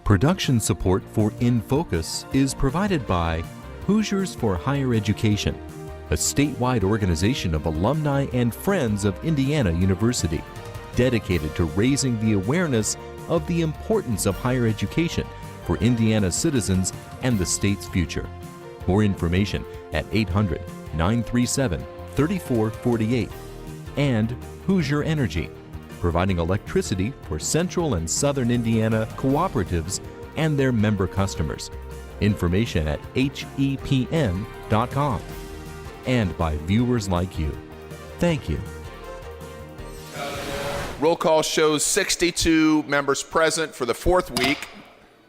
Production support for InFocus is provided by Hoosiers for Higher Education, a statewide organization of alumni and friends of Indiana University, dedicated to raising the awareness of the importance of higher education for Indiana citizens and the state's future. More information at 800-937-3448. And Hoosier Energy, providing electricity for Central and Southern Indiana cooperatives and their member customers. Information at hepn.com. And by viewers like you. Thank you. Roll call shows 62 members present. For the fourth week,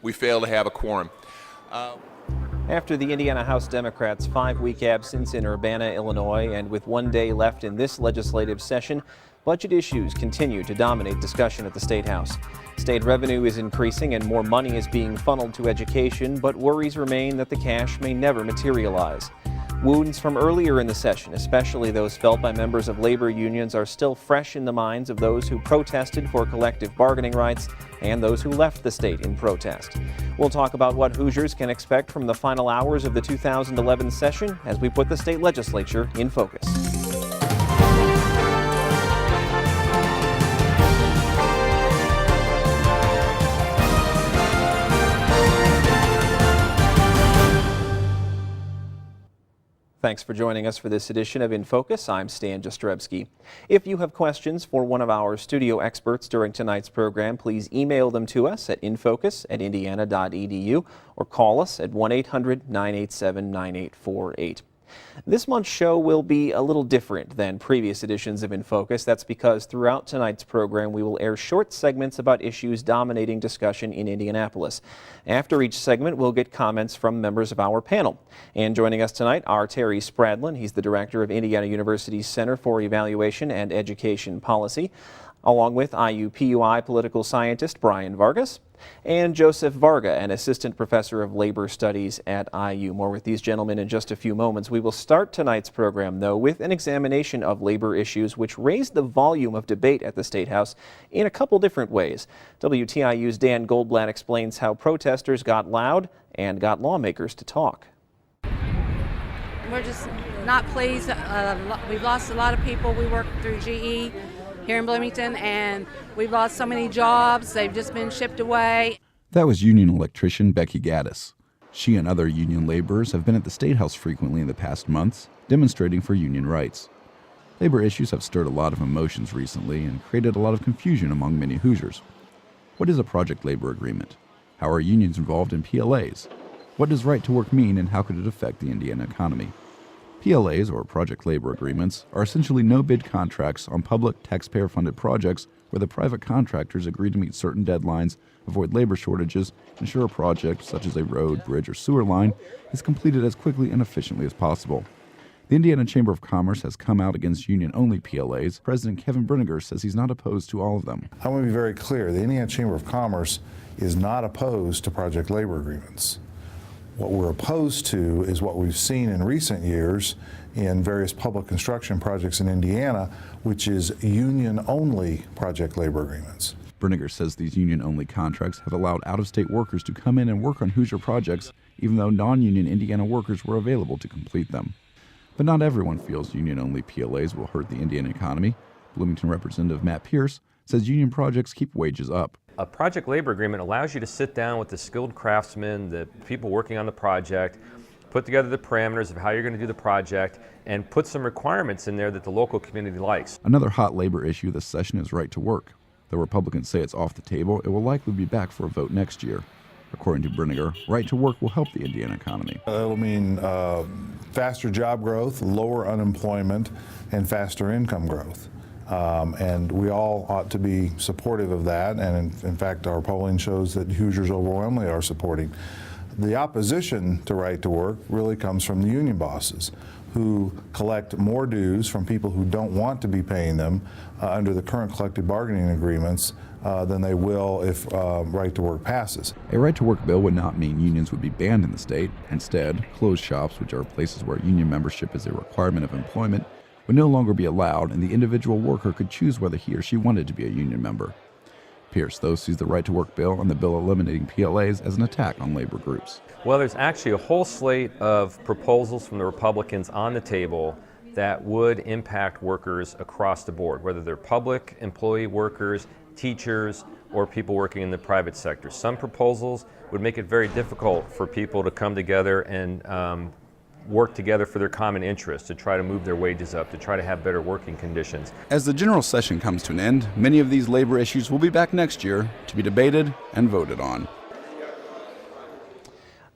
we fail to have a quorum. After the Indiana House Democrats' 5-week absence in Urbana, Illinois, and with 1 day left in this legislative session, budget issues continue to dominate discussion at the State House. State revenue is increasing and more money is being funneled to education, but worries remain that the cash may never materialize. Wounds from earlier in the session, especially those felt by members of labor unions, are still fresh in the minds of those who protested for collective bargaining rights and those who left the state in protest. We'll talk about what Hoosiers can expect from the final hours of the 2011 session as we put the state legislature in focus. Thanks for joining us for this edition of In Focus. I'm Stan Jastrzebski. If you have questions for one of our studio experts during tonight's program, please email them to us at infocus@indiana.edu or call us at 1-800-987-9848. This month's show will be a little different than previous editions of In Focus. That's because throughout tonight's program we will air short segments about issues dominating discussion in Indianapolis. After each segment we'll get comments from members of our panel. And joining us tonight are Terry Spradlin. He's the director of Indiana University's Center for Evaluation and Education Policy, along with IUPUI political scientist Brian Vargas, and Joseph Varga, an assistant professor of labor studies at IU. More with these gentlemen in just a few moments. We will start tonight's program, though, with an examination of labor issues which raised the volume of debate at the State House in a couple different ways. WTIU's Dan Goldblatt explains how protesters got loud and got lawmakers to talk. We're just not pleased. We've lost a lot of people. We work through GE here in Bloomington, and we've lost so many jobs. They've just been shipped away. That was union electrician Becky Gaddis. She and other union laborers have been at the State House frequently in the past months, demonstrating for union rights. Labor issues have stirred a lot of emotions recently and created a lot of confusion among many Hoosiers. What is a project labor agreement? How are unions involved in PLAs? What does right to work mean, and how could it affect the Indiana economy? PLAs, or project labor agreements, are essentially no-bid contracts on public, taxpayer-funded projects where the private contractors agree to meet certain deadlines, avoid labor shortages, ensure a project, such as a road, bridge, or sewer line, is completed as quickly and efficiently as possible. The Indiana Chamber of Commerce has come out against union-only PLAs. President Kevin Brinegar says he's not opposed to all of them. I want to be very clear. The Indiana Chamber of Commerce is not opposed to project labor agreements. What we're opposed to is what we've seen in recent years in various public construction projects in Indiana, which is union-only project labor agreements. Brinegar says these union-only contracts have allowed out-of-state workers to come in and work on Hoosier projects, even though non-union Indiana workers were available to complete them. But not everyone feels union-only PLAs will hurt the Indiana economy. Bloomington Representative Matt Pierce says union projects keep wages up. A project labor agreement allows you to sit down with the skilled craftsmen, the people working on the project, put together the parameters of how you're going to do the project, and put some requirements in there that the local community likes. Another hot labor issue this session is right to work. Though Republicans say it's off the table, it will likely be back for a vote next year. According to Brinegar, right to work will help the Indiana economy. It'll mean faster job growth, lower unemployment, and faster income growth. And we all ought to be supportive of that, and in fact our polling shows that Hoosiers overwhelmingly are supporting. The opposition to right to work really comes from the union bosses, who collect more dues from people who don't want to be paying them under the current collective bargaining agreements than they will if right to work passes. A right to work bill would not mean unions would be banned in the state. Instead, closed shops, which are places where union membership is a requirement of employment, would no longer be allowed, and the individual worker could choose whether he or she wanted to be a union member. Pierce, though, sees the right to work bill and the bill eliminating PLAs as an attack on labor groups. Well, there's actually a whole slate of proposals from the Republicans on the table that would impact workers across the board, whether they're public employee workers, teachers, or people working in the private sector. Some proposals would make it very difficult for people to come together and work together for their common interests, to try to move their wages up, to try to have better working conditions. As the general session comes to an end, many of these labor issues will be back next year to be debated and voted on.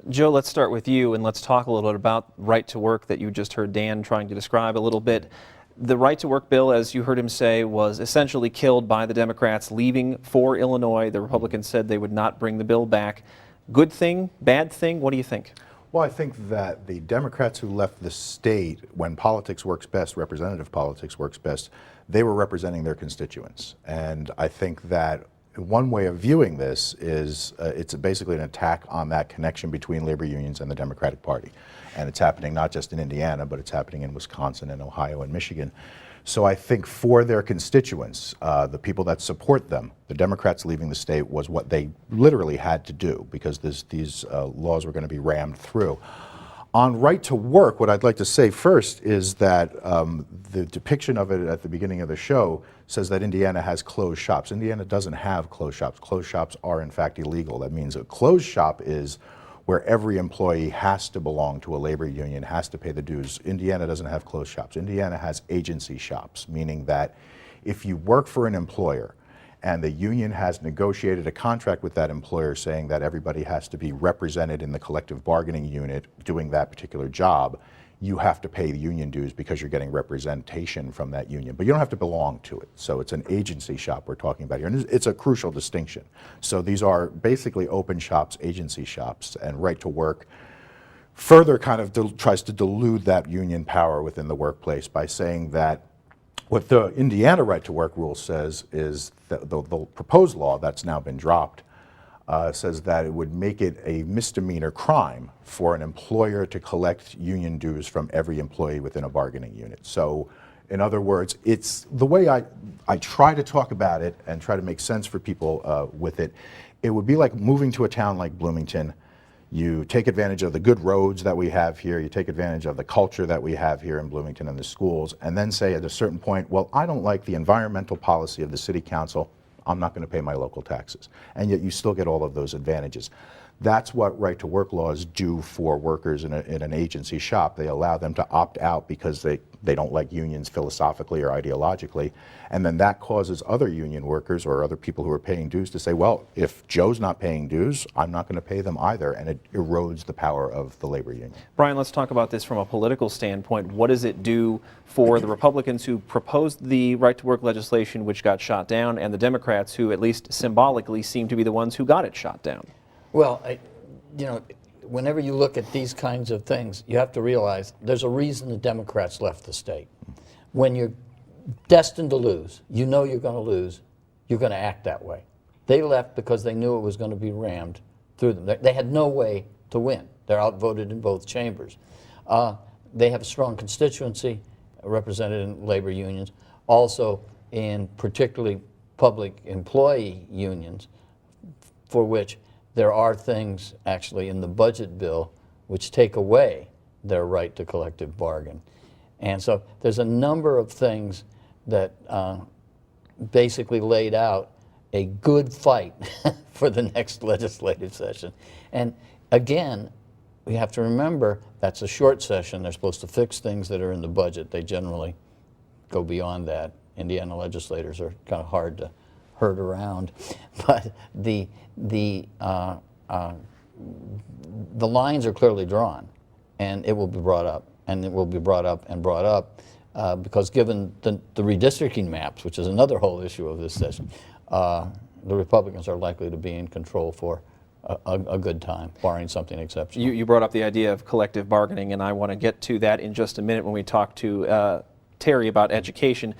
Joe, let's start with you and let's talk a little bit about right to work that you just heard Dan trying to describe a little bit. The right to work bill, as you heard him say, was essentially killed by the Democrats leaving for Illinois. The Republicans said they would not bring the bill back. Good thing, bad thing? What do you think? Well, I think that the Democrats who left the state, when politics works best, representative politics works best, they were representing their constituents. And I think that one way of viewing this is it's basically an attack on that connection between labor unions and the Democratic Party. And it's happening not just in Indiana, but it's happening in Wisconsin and Ohio and Michigan. So I think for their constituents, the people that support them, the Democrats leaving the state was what they literally had to do, because these laws were going to be rammed through. On right to work, what I'd like to say first is that the depiction of it at the beginning of the show says that Indiana has closed shops. Indiana doesn't have closed shops. Closed shops are in fact illegal. That means a closed shop is where every employee has to belong to a labor union, has to pay the dues. Indiana doesn't have closed shops. Indiana has agency shops, meaning that if you work for an employer and the union has negotiated a contract with that employer saying that everybody has to be represented in the collective bargaining unit doing that particular job, you have to pay the union dues because you're getting representation from that union. But you don't have to belong to it. So it's an agency shop we're talking about here. And it's a crucial distinction. So these are basically open shops, agency shops, and right to work further kind of tries to dilute that union power within the workplace by saying that what the Indiana right to work rule says is that the proposed law that's now been dropped says that it would make it a misdemeanor crime for an employer to collect union dues from every employee within a bargaining unit. So in other words, it's the way I try to talk about it and try to make sense for people with it. It would be like moving to a town like Bloomington. You take advantage of the good roads that we have here, you take advantage of the culture that we have here in Bloomington and the schools, and then say at a certain point, well, I don't like the environmental policy of the city council, I'm not going to pay my local taxes. And yet you still get all of those advantages. That's what right to work laws do for workers in an agency shop. They allow them to opt out because they don't like unions philosophically or ideologically. And then that causes other union workers or other people who are paying dues to say, well, if Joe's not paying dues, I'm not going to pay them either. And it erodes the power of the labor union. Brian, let's talk about this from a political standpoint. What does it do for the Republicans who proposed the right to work legislation, which got shot down, and the Democrats who, at least symbolically, seem to be the ones who got it shot down? Well, whenever you look at these kinds of things, you have to realize there's a reason the Democrats left the state. When you're destined to lose, you know you're going to lose, you're going to act that way. They left because they knew it was going to be rammed through them. They had no way to win. They're outvoted in both chambers. They have a strong constituency represented in labor unions, also in particularly public employee unions, for which there are things actually in the budget bill which take away their right to collective bargain. And so there's a number of things that basically laid out a good fight for the next legislative session. And again, we have to remember that's a short session. They're supposed to fix things that are in the budget. They generally go beyond that. Indiana legislators are kind of hard to herd around, but the lines are clearly drawn, and it will be brought up, and it will be brought up and brought up, because given the redistricting maps, which is another whole issue of this session, the Republicans are likely to be in control for a good time, barring something exceptional. You brought up the idea of collective bargaining, and I want to get to that in just a minute when we talk to Terry about education.